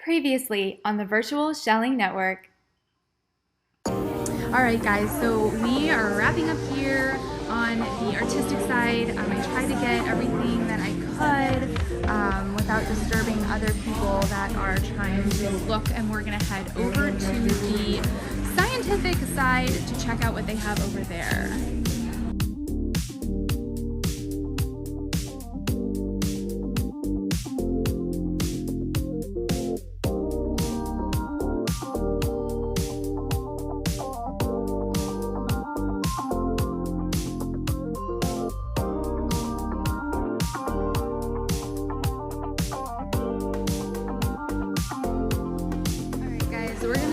Previously on the Virtual Shelling Network. Alright guys, so we are wrapping up here on the artistic side. I tried to get everything that I could without disturbing other people that are trying to look, and we're going to head over to the scientific side to check out what they have over there.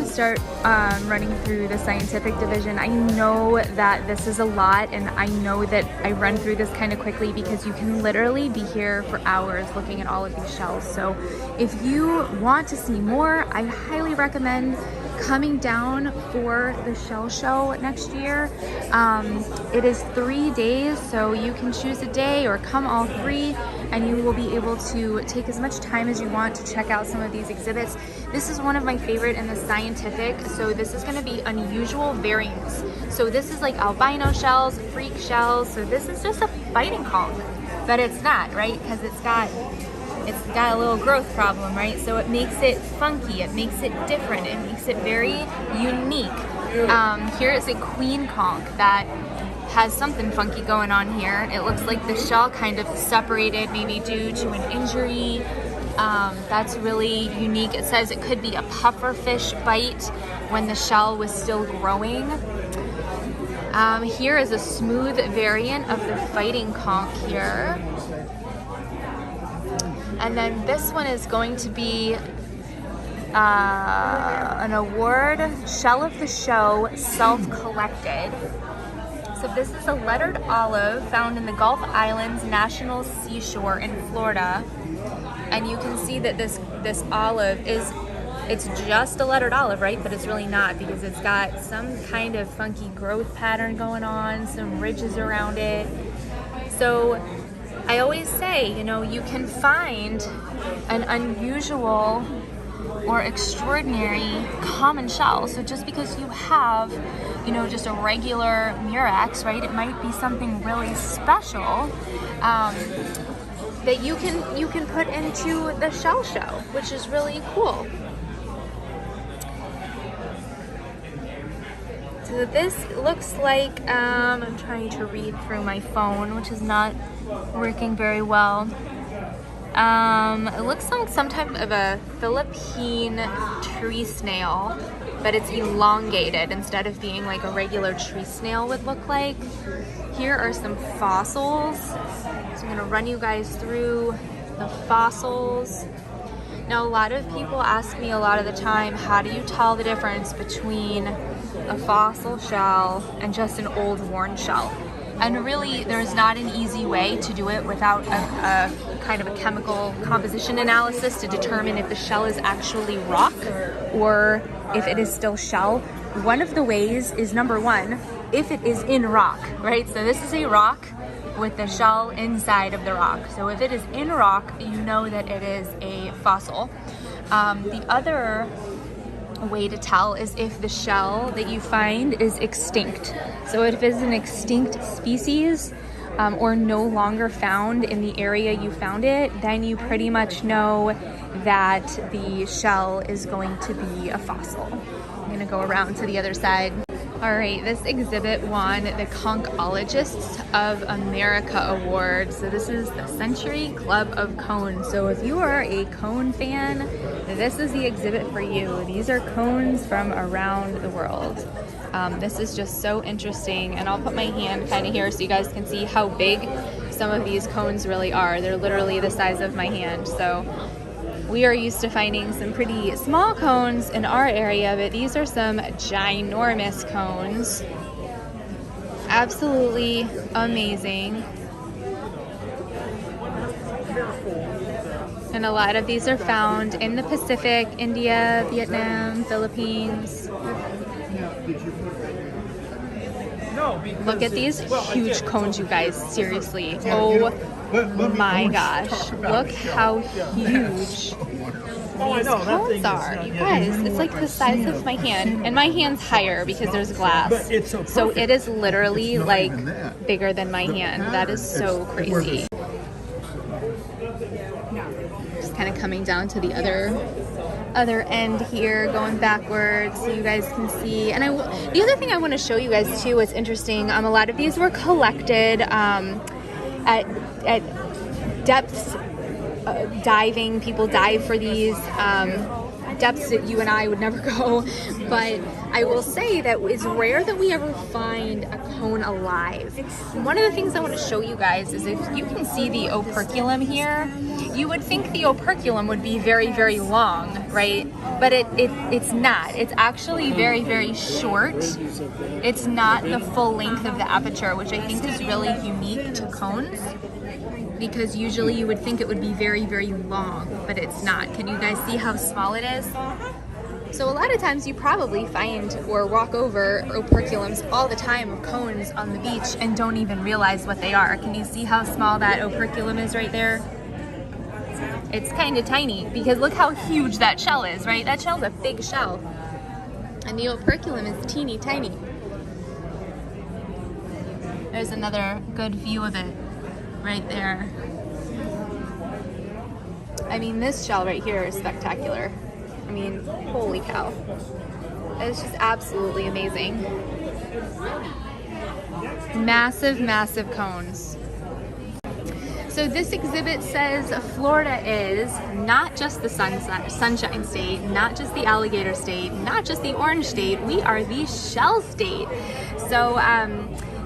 Start running through the scientific division. I know that this is a lot, and I know that I run through this kind of quickly because you can literally be here for hours looking at all of these shells. So if you want to see more, I highly recommend coming down for the shell show next year. It is 3 days, so you can choose a day or come all three, and you will be able to take as much time as you want to check out some of these exhibits. This is one of my favorite in the scientific, so this is going to be unusual variants. So this is like albino shells, freak shells, so this is just a fighting conch, but it's not, right? Because it's got a little growth problem, right? So it makes it funky, it makes it different, it makes it very unique. Here is a queen conch that has something funky going on here. It looks like the shell kind of separated, maybe due to an injury. That's really unique. It says it could be a pufferfish bite when the shell was still growing. Here is a smooth variant of the fighting conch here. And then this one is going to be an award, Shell of the Show, self-collected. So this is a lettered olive found in the Gulf Islands National Seashore in Florida. And you can see that this olive it's just a lettered olive, right? But it's really not, because it's got some kind of funky growth pattern going on, some ridges around it. So I always say, you know, you can find an unusual or extraordinary common shell. So just because you have, you know, just a regular murex, right, it might be something really special that you can put into the shell show, which is really cool. So this looks like, I'm trying to read through my phone, which is not working very well. It looks like some type of a Philippine tree snail, but it's elongated instead of being like a regular tree snail would look like. Here are some fossils. So I'm gonna run you guys through the fossils. Now, a lot of people ask me a lot of the time, how do you tell the difference between a fossil shell and just an old worn shell? And really, there's not an easy way to do it without a kind of a chemical composition analysis to determine if the shell is actually rock or if it is still shell. One of the ways is, number one, if it is in rock, right? So this is a rock with the shell inside of the rock. So if it is in rock, you know that it is a fossil. The other way to tell is if the shell that you find is extinct. So if it's an extinct species or no longer found in the area you found it, then you pretty much know that the shell is going to be a fossil. I'm gonna go around to the other side. All right, this exhibit won the Conchologists of America Award. So this is the Century Club of Cones. So if you are a cone fan, this is the exhibit for you. These are cones from around the world. This is just so interesting, and I'll put my hand kind of here so you guys can see how big some of these cones really are. They're literally the size of my hand. So we are used to finding some pretty small cones in our area, but these are some ginormous cones. Absolutely amazing. And a lot of these are found in the Pacific, India, Vietnam, Philippines. Look at these huge cones, you guys. Seriously. Oh my gosh. Look how huge these cones are. You guys, it's like the size of my hand. And my hand's higher because there's glass. So it is literally like bigger than my hand. That is so crazy. Just kind of coming down to the other end here, going backwards so you guys can see. And the other thing I want to show you guys too, what's interesting, a lot of these were collected at depths. Diving, people dive for these depths that you and I would never go, but I will say that it's rare that we ever find a cone alive. One of the things I want to show you guys is, if you can see the operculum here, you would think the operculum would be very, very long, right? But it's not. It's actually very, very short. It's not the full length of the aperture, which I think is really unique to cones, because usually you would think it would be very, very long, but it's not. Can you guys see how small it is? So a lot of times you probably find or walk over operculums all the time, of cones on the beach, and don't even realize what they are. Can you see how small that operculum is right there? It's kind of tiny, because look how huge that shell is, right? That shell's a big shell, and the operculum is teeny tiny. There's another good view of it right there. I mean, this shell right here is spectacular. I mean, holy cow. It's just absolutely amazing. Massive, massive cones. So this exhibit says Florida is not just the sunshine state, not just the alligator state, not just the orange state, we are the shell state. So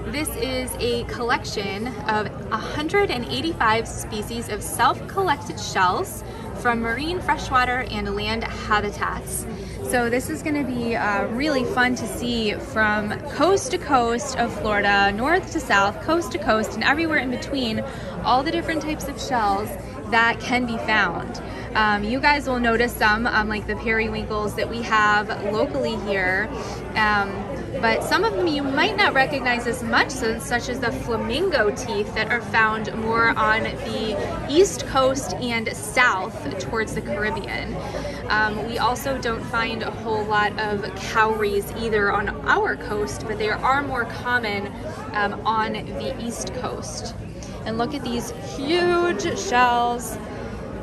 this is a collection of 185 species of self-collected shells from marine, freshwater, and land habitats. So this is going to be really fun to see from coast to coast of Florida, north to south, coast to coast, and everywhere in between, all the different types of shells that can be found. You guys will notice some, like the periwinkles that we have locally here, but some of them you might not recognize as much, such as the flamingo teeth that are found more on the east coast and south towards the Caribbean. We also don't find a whole lot of cowries either on our coast, but they are more common on the east coast. And look at these huge shells.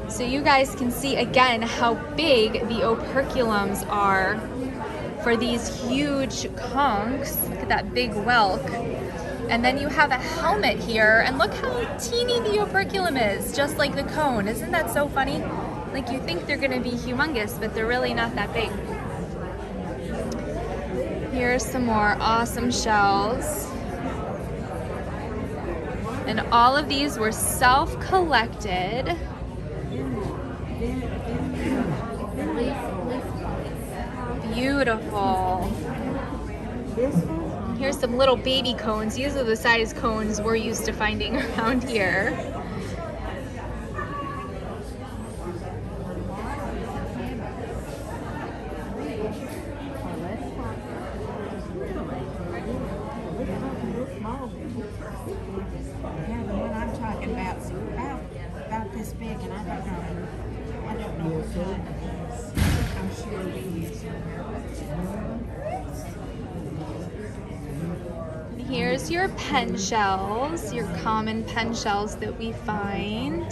So you guys can see again how big the operculums are for these huge conchs. Look at that big whelk. And then you have a helmet here, and look how teeny the operculum is, just like the cone. Isn't that so funny? Like, you think they're gonna be humongous, but they're really not that big. Here's some more awesome shells. And all of these were self-collected. Beautiful. Here's some little baby cones. These are the size cones we're used to finding around here. About this big, and I don't know what kind it is. I'm sure we use it. Here's your pen shells, your common pen shells that we find.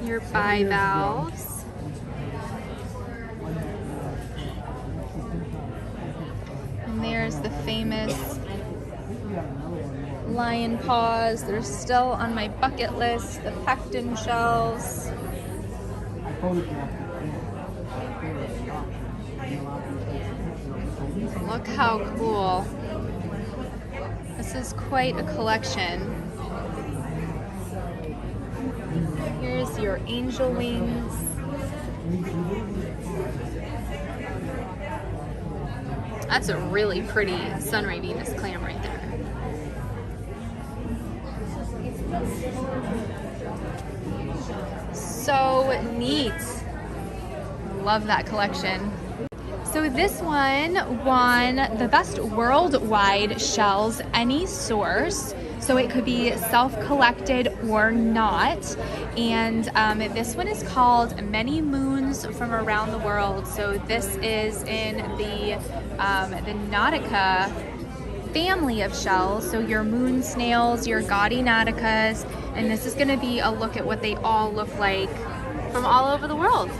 Your bivalves. And there's the famous lion paws. They're still on my bucket list. The pectin shells. Look how cool. This is quite a collection. Here's your angel wings. That's a really pretty sunray Venus clam right there. So neat. Love that collection. So this one won the best worldwide shells any source. So it could be self-collected or not. And this one is called Many Moons from Around the World. So this is in the Nautica family of shells. So your moon snails, your gaudy nauticas, and this is going to be a look at what they all look like from all over the world.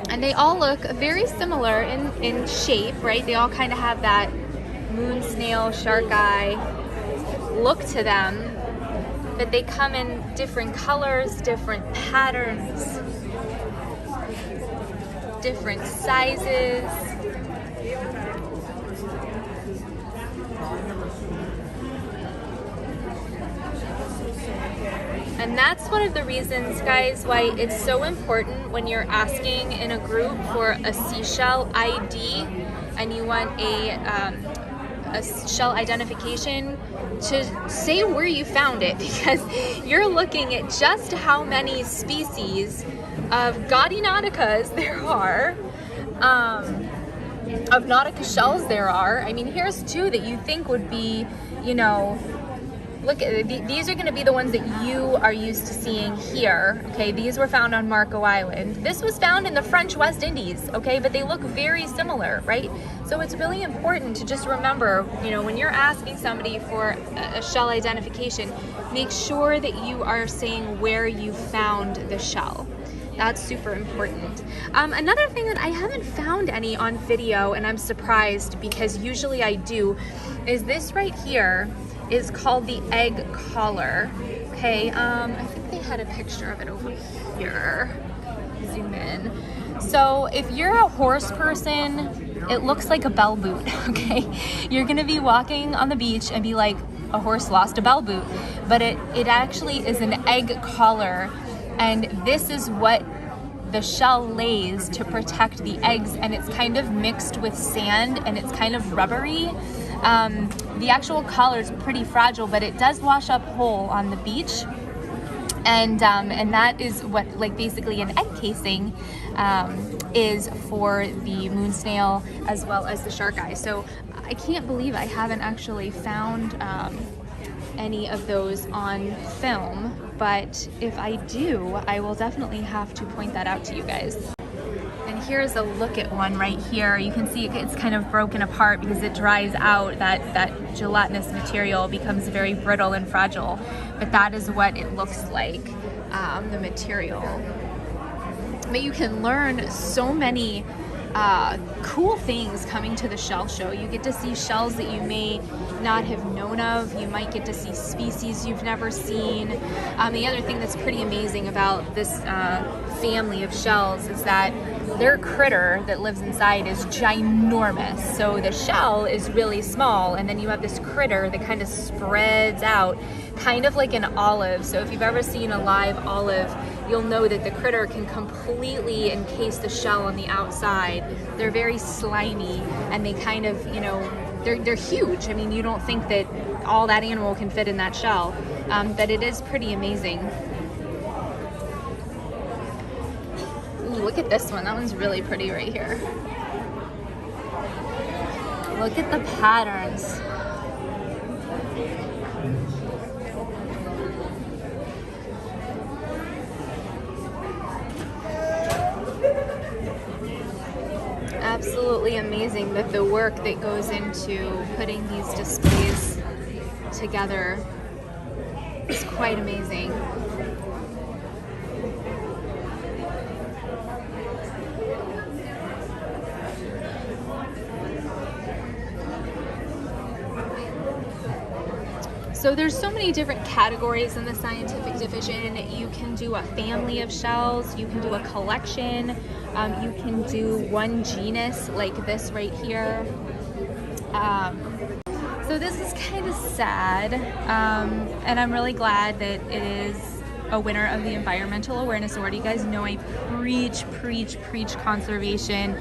And they all look very similar in shape, right? They all kind of have that moon snail, shark eye look to them, but they come in different colors, different patterns, different sizes. And that's one of the reasons, guys, why it's so important when you're asking in a group for a seashell ID and you want a shell identification, to say where you found it, because you're looking at just how many species of gaudy nauticas there are, of nautica shells there are. I mean, here's two that you think would be, you know, look, these are going to be the ones that you are used to seeing here. Okay, these were found on Marco Island. This was found in the French West Indies. Okay, but they look very similar, right? So it's really important to just remember, you know, when you're asking somebody for a shell identification, make sure that you are saying where you found the shell. That's super important. Another thing that I haven't found any on video, and I'm surprised because usually I do, is this right here. Is called the egg collar. Okay, I think they had a picture of it over here. Zoom in. So if you're a horse person, it looks like a bell boot, okay? You're gonna be walking on the beach and be like, a horse lost a bell boot. But it actually is an egg collar, and this is what the shell lays to protect the eggs, and it's kind of mixed with sand and it's kind of rubbery. The actual collar is pretty fragile, but it does wash up whole on the beach. And that is what, like, basically an egg casing is for the moon snail as well as the shark eye. So I can't believe I haven't actually found any of those on film, but if I do, I will definitely have to point that out to you guys. And here's a look at one right here. You can see it's kind of broken apart because it dries out. That gelatinous material becomes very brittle and fragile. But that is what it looks like, the material. But you can learn so many cool things coming to the shell show. You get to see shells that you may not have known of. You might get to see species you've never seen. The other thing that's pretty amazing about this family of shells is that their critter that lives inside is ginormous. So the shell is really small, and then you have this critter that kind of spreads out, kind of like an olive. So if you've ever seen a live olive, you'll know that the critter can completely encase the shell on the outside. They're very slimy, and they kind of, you know, they're huge. I mean, you don't think that all that animal can fit in that shell, but it is pretty amazing. Ooh, look at this one. That one's really pretty right here. Look at the patterns. Absolutely amazing that the work that goes into putting these displays together is quite amazing. So there's so many different categories in the scientific division. You can do a family of shells, you can do a collection, you can do one genus like this right here. So this is kind of sad, and I'm really glad that it is a winner of the Environmental Awareness Award. You guys know I preach conservation,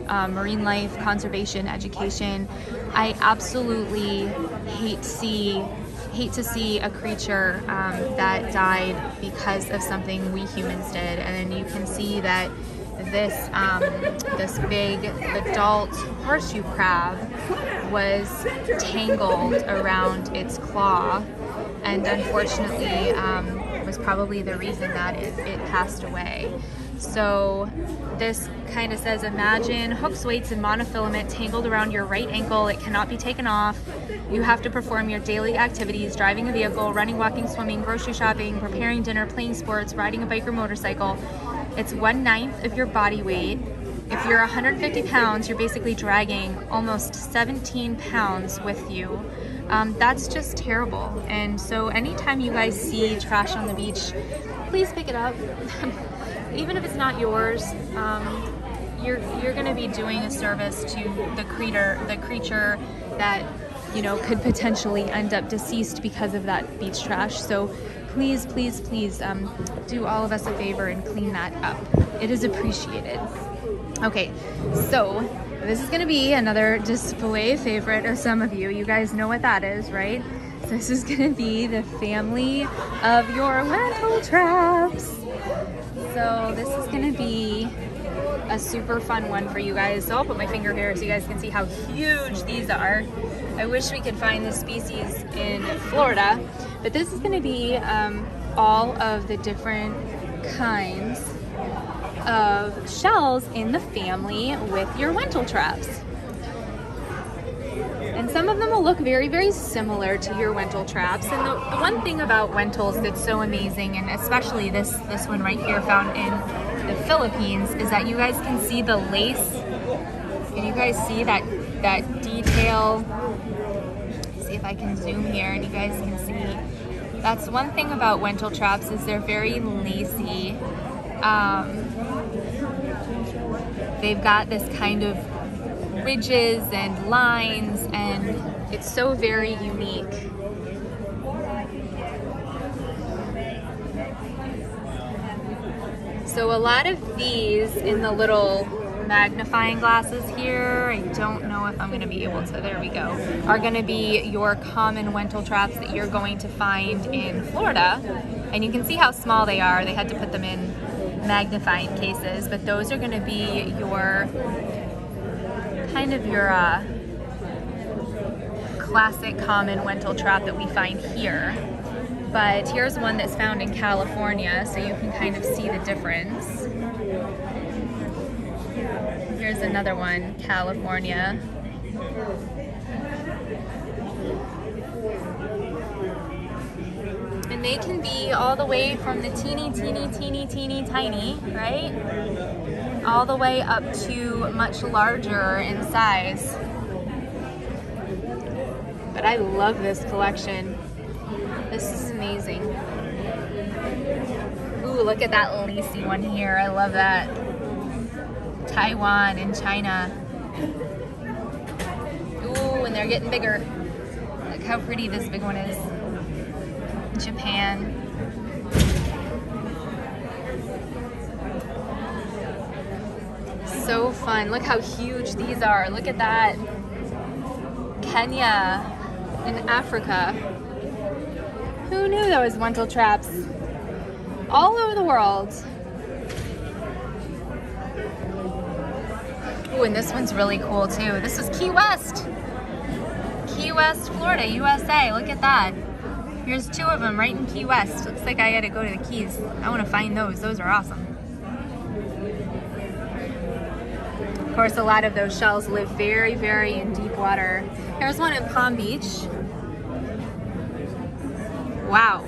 marine life, conservation, education. I absolutely hate to see a creature that died because of something we humans did. And then you can see that this big adult horseshoe crab was tangled around its claw, and unfortunately was probably the reason that it passed away. So this kind of says, imagine hooks, weights, and monofilament tangled around your right ankle. It cannot be taken off. You have to perform your daily activities: driving a vehicle, running, walking, swimming, grocery shopping, preparing dinner, playing sports, riding a bike or motorcycle. It's 1/9 of your body weight. If you're 150 pounds, you're basically dragging almost 17 pounds with you. That's just terrible. And so anytime you guys see trash on the beach, please pick it up. Even if it's not yours, you're going to be doing a service to the creature that, you know, could potentially end up deceased because of that beach trash. So please, please, please do all of us a favor and clean that up. It is appreciated. Okay, so this is going to be another display favorite of some of you. You guys know what that is, right? So this is going to be the family of your Wintel traps. So this is going to be a super fun one for you guys. So I'll put my finger here so you guys can see how huge these are. I wish we could find this species in Florida, but this is going to be all of the different kinds of shells in the family with your Wintel traps. And some of them will look very, very similar to your Wintel traps. And the one thing about Wintels that's so amazing, and especially this one right here found in the Philippines, is that you guys can see the lace. Can you guys see that detail? See if I can zoom here and you guys can see. That's one thing about Wintel traps, is they're very lacy. They've got this kind of ridges and lines, and it's so very unique. So a lot of these in the little magnifying glasses here, I don't know if I'm going to be able to, there we go, are going to be your common Wintel traps that you're going to find in Florida. And you can see how small they are. They had to put them in magnifying cases, but those are going to be your kind of your classic common Wintel trap that we find here. But here's one that's found in California, so you can kind of see the difference. Here's another one, California. And they can be all the way from the teeny tiny, right? All the way up to much larger in size. But I love this collection. This is amazing. Ooh, look at that lacy one here. I love that. Taiwan and China. Ooh, and they're getting bigger. Look how pretty this big one is. Japan. So fun. Look how huge these are. Look at that. Kenya and Africa. Who knew there was Wintel traps all over the world? Ooh, and this one's really cool too. This is Key West. Key West, Florida, USA. Look at that. Here's two of them right in Key West. Looks like I gotta go to the Keys. I wanna find those. Those are awesome. Of course, a lot of those shells live very, very in deep water. Here's one in Palm Beach. Wow.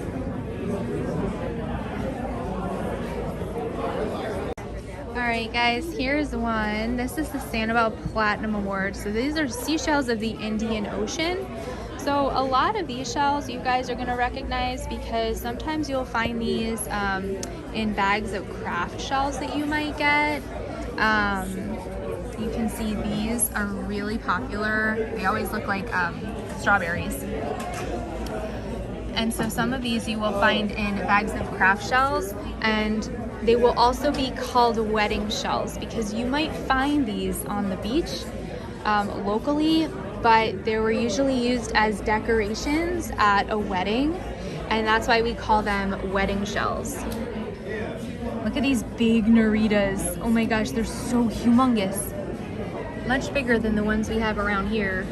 All right, guys, here's one. This is the Sanibel Platinum Award. So these are seashells of the Indian Ocean. So a lot of these shells you guys are gonna recognize, because sometimes you'll find these in bags of craft shells that you might get. You can see these are really popular. They always look like strawberries. And so some of these you will find in bags of craft shells, and they will also be called wedding shells, because you might find these on the beach locally, but they were usually used as decorations at a wedding, and that's why we call them wedding shells. Look at these big neritas. Oh my gosh, they're so humongous. Much bigger than the ones we have around here.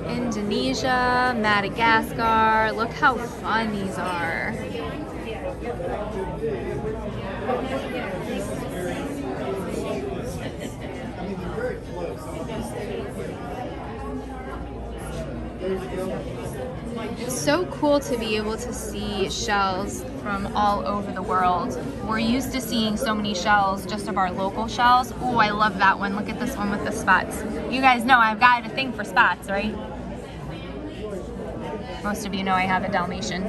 Indonesia, Madagascar. Look how fun these are. It's so cool to be able to see shells from all over the world. We're used to seeing so many shells, just of our local shells. Oh, I love that one. Look at this one with the spots. You guys know I've got a thing for spots, right? Most of you know I have a Dalmatian.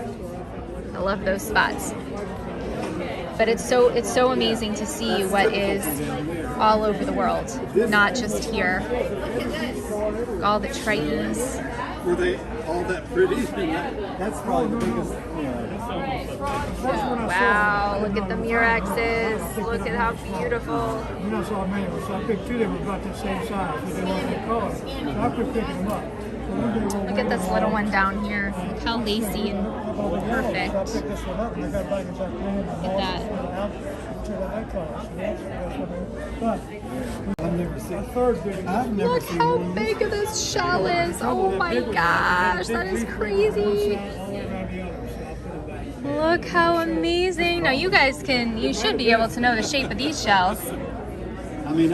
I love those spots. But it's so amazing to see what is all over the world, not just here. All the tritons. Were they all that pretty? That's probably the biggest. Wow, look at the Murexes. Look at how beautiful. You know, so I picked two that were about the same size, but they weren't that color. So I quit picking them up. Look at this little one down here. Look how lacy and perfect. I picked this one up and I got back and started cleaning the Look at I've never seen. Look how big this shell is. Oh my gosh, that is crazy. Look how amazing. Now you should be able to know the shape of these shells. I mean,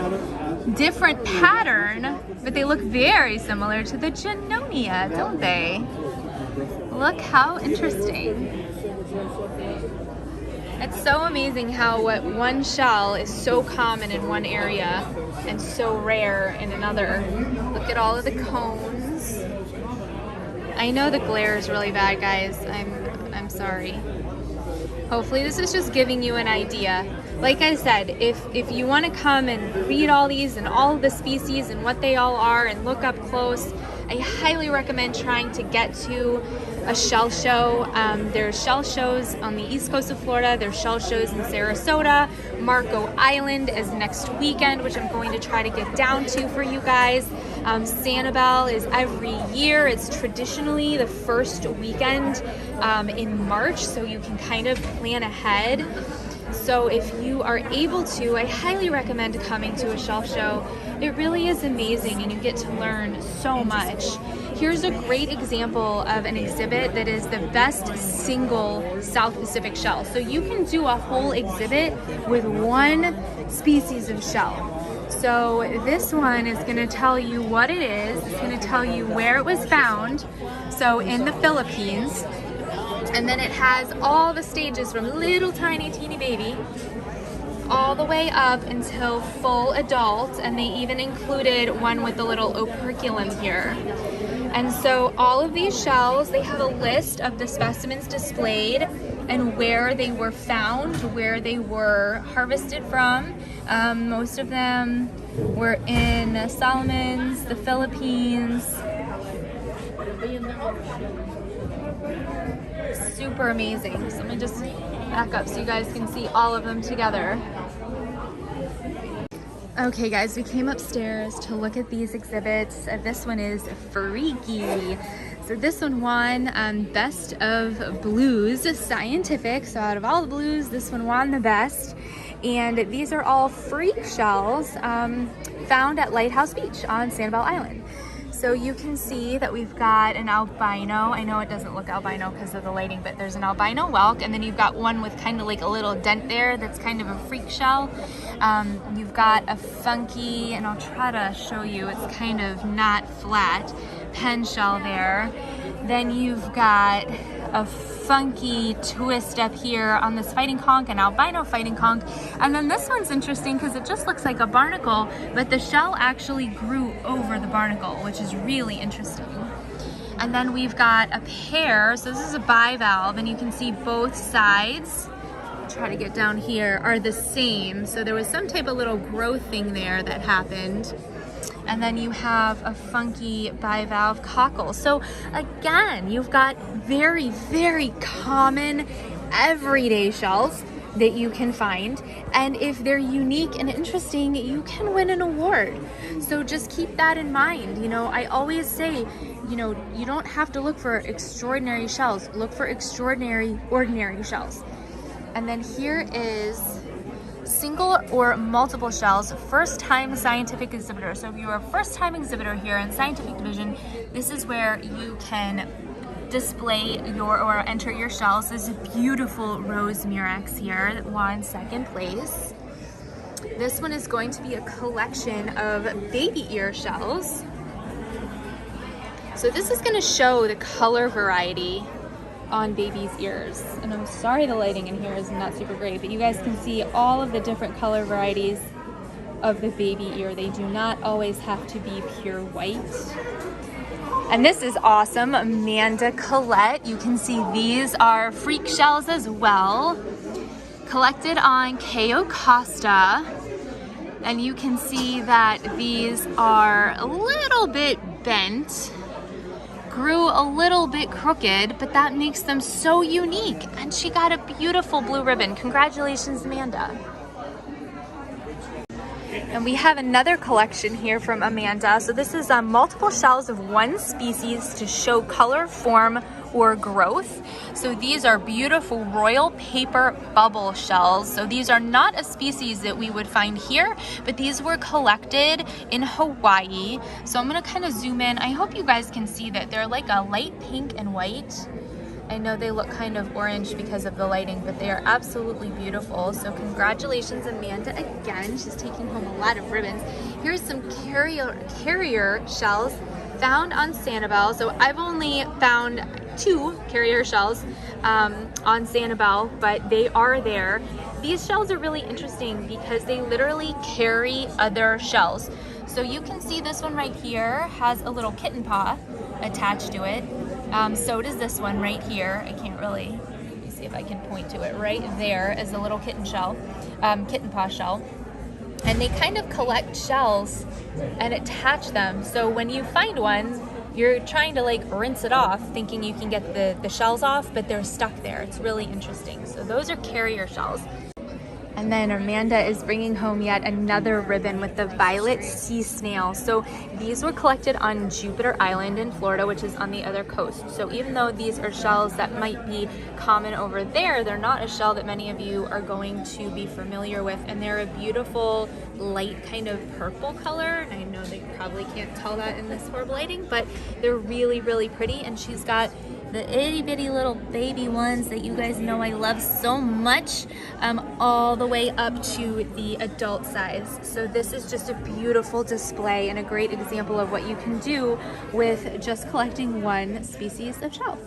Different pattern, but they look very similar to the Junonia, don't they? Look how interesting. It's so amazing how one shell is so common in one area and so rare in another. Look at all of the cones. I know the glare is really bad, guys. I'm sorry. Hopefully this is just giving you an idea. Like I said, if you want to come and read all these and all of the species and what they all are and look up close, I highly recommend trying to get to a shell show. There's shell shows on the east coast of Florida. There's shell shows in Sarasota. Marco Island is next weekend, which I'm going to try to get down to for you guys. Sanibel is every year. It's traditionally the first weekend in March, so you can kind of plan ahead. So if you are able to, I highly recommend coming to a shell show. It really is amazing and you get to learn so much. Here's a great example of an exhibit that is the best single South Pacific shell. So you can do a whole exhibit with one species of shell. So this one is going to tell you what it is. It's going to tell you where it was found. So in the Philippines. And then it has all the stages from little tiny teeny baby all the way up until full adult, and they even included one with the little operculum here. And so all of these shells, they have a list of the specimens displayed and where they were found, where they were harvested from. Most of them were in Solomons, the Philippines. Super amazing. So let me just back up so you guys can see all of them together. Okay guys, we came upstairs to look at these exhibits. This one is freaky. So this one won Best of Blues Scientific. So out of all the blues, this one won the best. And these are all freak shells found at Lighthouse Beach on Sanibel Island. So you can see that we've got an albino. I know it doesn't look albino because of the lighting, but there's an albino whelk, and then you've got one with kind of like a little dent there that's kind of a freak shell. You've got a funky, and I'll try to show you, it's kind of not flat, pen shell there. Then you've got a funky twist up here on this fighting conch, an albino fighting conch. And then this one's interesting because it just looks like a barnacle, but the shell actually grew over the barnacle, which is really interesting. And then we've got a pair, so this is a bivalve, and you can see both sides, try to get down here, are the same. So there was some type of little growth thing there that happened. And then you have a funky bivalve cockle. So again, you've got very, very common everyday shells that you can find. And if they're unique and interesting, you can win an award. So just keep that in mind. You know, I always say, you know, you don't have to look for extraordinary shells. Look for extraordinary, ordinary shells. And then here is single or multiple shells, first time scientific exhibitor. So if you're a first time exhibitor here in scientific division, this is where you can display your or enter your shells. This beautiful rose murex here that won second place. This one is going to be a collection of baby ear shells. So this is going to show the color variety on baby's ears. And I'm sorry the lighting in here is not super great, but you guys can see all of the different color varieties of the baby ear. They do not always have to be pure white. And this is awesome, Amanda Collette. You can see these are freak shells as well, collected on Cayo Costa. And you can see that these are a little bit bent, grew a little bit crooked, but that makes them so unique. And she got a beautiful blue ribbon. Congratulations, Amanda. And we have another collection here from Amanda. So this is multiple shells of one species to show color, form, or growth. So these are beautiful royal paper bubble shells. So these are not a species that we would find here, but these were collected in Hawaii. So I'm gonna kind of zoom in. I hope you guys can see that they're like a light pink and white. I know they look kind of orange because of the lighting, but they are absolutely beautiful. So congratulations, Amanda, again. She's taking home a lot of ribbons. Here's some carrier shells found on Sanibel. So I've only found 2 carrier shells on Sanibel, but they are there. These shells are really interesting because they literally carry other shells. So you can see this one right here has a little kitten paw attached to it. So does this one right here. I can't really, let me see if I can point to it. Right there is a little kitten paw shell. And they kind of collect shells and attach them. So when you find one, you're trying to like rinse it off, thinking you can get the shells off, but they're stuck there. It's really interesting. So those are carrier shells. And then Amanda is bringing home yet another ribbon with the violet sea snail. So these were collected on Jupiter Island in Florida, which is on the other coast. So even though these are shells that might be common over there, they're not a shell that many of you are going to be familiar with. And they're a beautiful light kind of purple color. And I know they probably can't tell that in this horrible lighting, but they're really, really pretty. And she's got the itty bitty little baby ones that you guys know I love so much, all the way up to the adult size. So this is just a beautiful display and a great example of what you can do with just collecting one species of shell.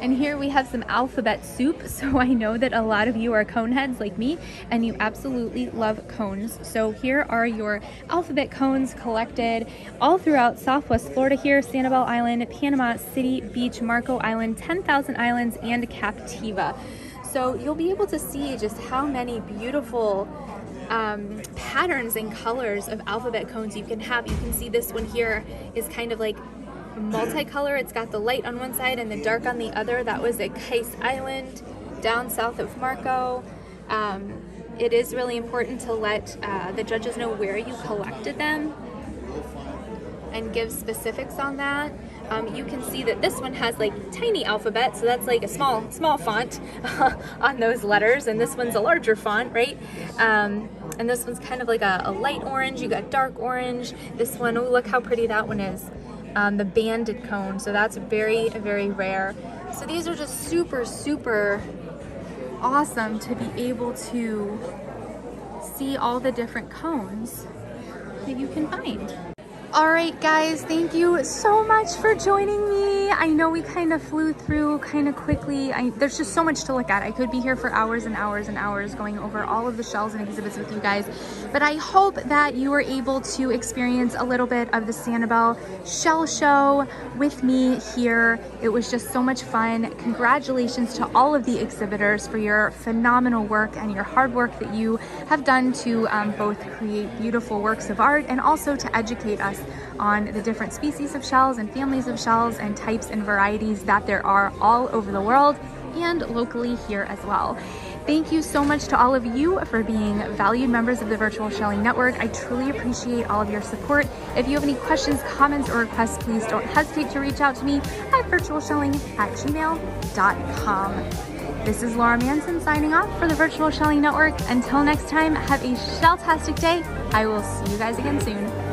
And here we have some alphabet soup. So I know that a lot of you are cone heads like me, and you absolutely love cones. So here are your alphabet cones collected all throughout Southwest Florida here, Sanibel Island, Panama City Beach, Marco Island, 10,000 Islands, and Captiva. So you'll be able to see just how many beautiful patterns and colors of alphabet cones you can have. You can see this one here is kind of like multicolor. It's got the light on one side and the dark on the other. That was at Case Island down south of Marco. It is really important to let the judges know where you collected them and give specifics on that. You can see that this one has like tiny alphabet, so that's like a small font on those letters, and this one's a larger font, right? And this one's kind of like a light orange. You got dark orange. This one, oh, look how pretty that one is. The banded cone, so that's very, very rare. So these are just super, super awesome to be able to see all the different cones that you can find. All right, guys, thank you so much for joining me. I know we kind of flew through kind of quickly. There's just so much to look at. I could be here for hours and hours and hours going over all of the shells and exhibits with you guys, but I hope that you were able to experience a little bit of the Sanibel Shell Show with me here. It was just so much fun. Congratulations to all of the exhibitors for your phenomenal work and your hard work that you have done to both create beautiful works of art and also to educate us on the different species of shells and families of shells and types and varieties that there are all over the world and locally here as well. Thank you so much to all of you for being valued members of the Virtual Shelling Network. I truly appreciate all of your support. If you have any questions, comments, or requests, please don't hesitate to reach out to me at virtualshelling@gmail.com. This is Laura Manson signing off for the Virtual Shelling Network. Until next time, have a shell-tastic day. I will see you guys again soon.